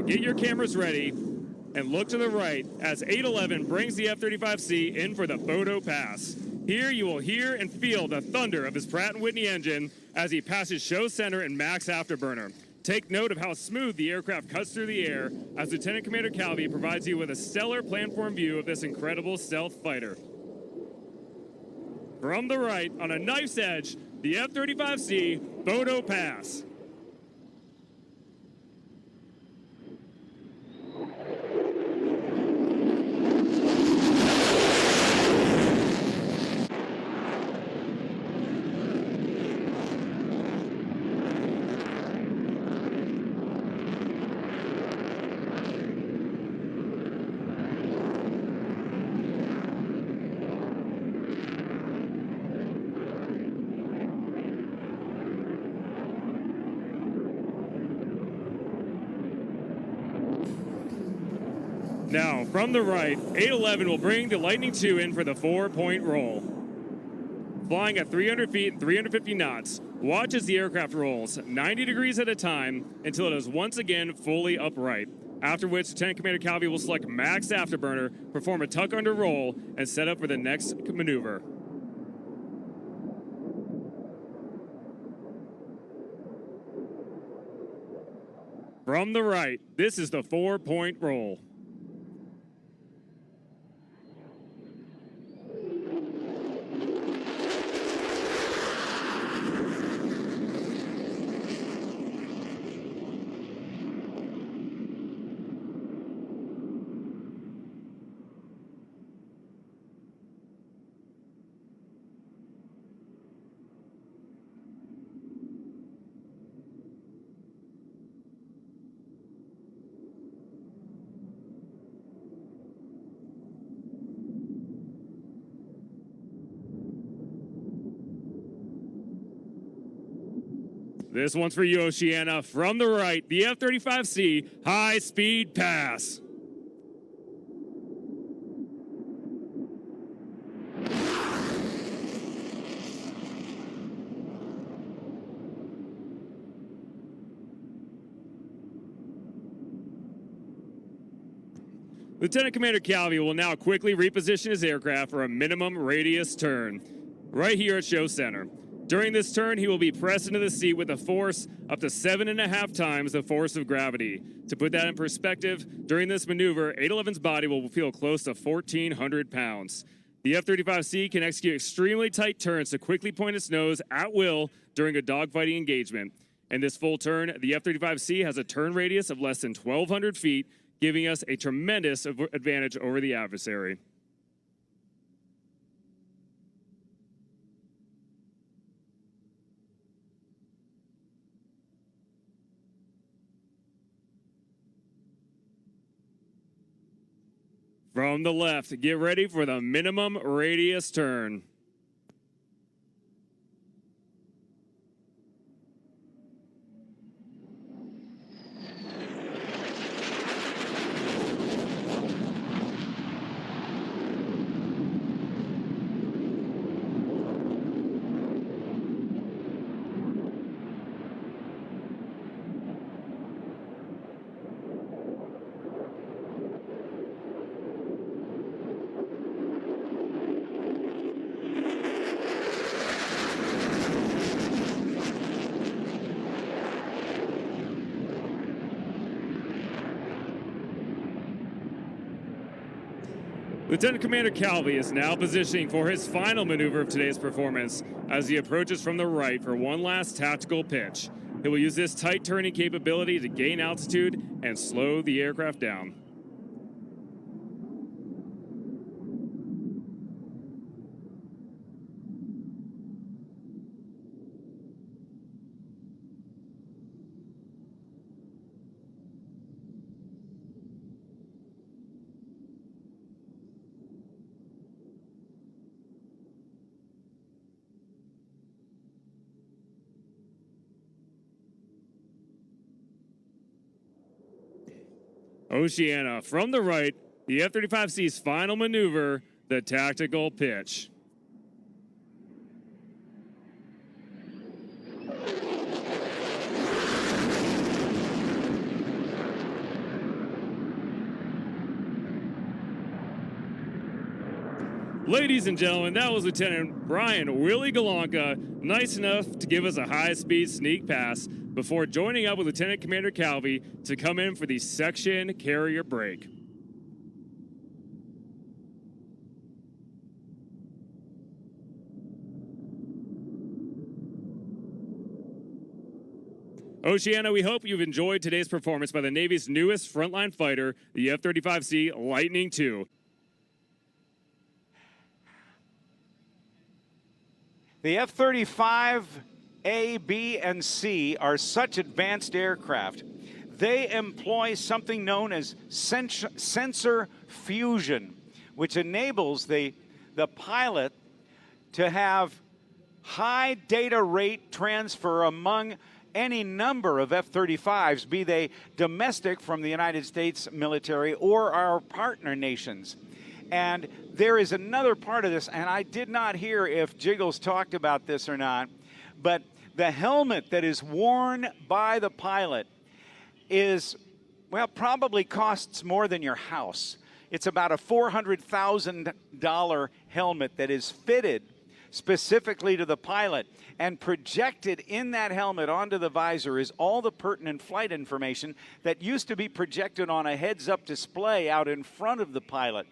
get your cameras ready and look to the right as 811 brings the F-35C in for the photo pass. Here you will hear and feel the thunder of his Pratt & Whitney engine as he passes show center and max afterburner. Take note of how smooth the aircraft cuts through the air as Lieutenant Commander Calvi provides you with a stellar planform view of this incredible stealth fighter. From the right, on a knife's edge, the F-35C photo pass. Now, from the right, 811 will bring the Lightning II in for the 4-point roll. Flying at 300 feet and 350 knots, watch as the aircraft rolls 90 degrees at a time until it is once again fully upright. After which, Lieutenant Commander Calvi will select max afterburner, perform a tuck under roll, and set up for the next maneuver. From the right, this is the 4-point roll. This one's for you, Oceana. From the right, the F-35C high-speed pass. Lieutenant Commander Calvi will now quickly reposition his aircraft for a minimum radius turn, right here at Show Center. During this turn, he will be pressed into the seat with a force up to 7.5 times the force of gravity. To put that in perspective, during this maneuver, 811's body will feel close to 1,400 pounds. The F-35C can execute extremely tight turns to quickly point its nose at will during a dogfighting engagement. In this full turn, the F-35C has a turn radius of less than 1,200 feet, giving us a tremendous advantage over the adversary. From the left, get ready for the minimum radius turn. Lieutenant Commander Calvi is now positioning for his final maneuver of today's performance as he approaches from the right for one last tactical pitch. He will use this tight turning capability to gain altitude and slow the aircraft down. Oceana, from the right, the F-35C's final maneuver, the tactical pitch. Ladies and gentlemen, that was Lieutenant Brian Willie Galanka, nice enough to give us a high-speed sneak pass before joining up with Lieutenant Commander Calvi to come in for the section carrier break. Oceana, we hope you've enjoyed today's performance by the Navy's newest frontline fighter, the F-35C Lightning II. The F-35A, B, and C are such advanced aircraft. They employ something known as sensor fusion, which enables the pilot to have high data rate transfer among any number of F-35s, be they domestic from the United States military or our partner nations. And there is another part of this, and I did not hear if Jiggles talked about this or not, but the helmet that is worn by the pilot is, well, probably costs more than your house. It's about a $400,000 helmet that is fitted specifically to the pilot, and projected in that helmet onto the visor is all the pertinent flight information that used to be projected on a heads-up display out in front of the pilot.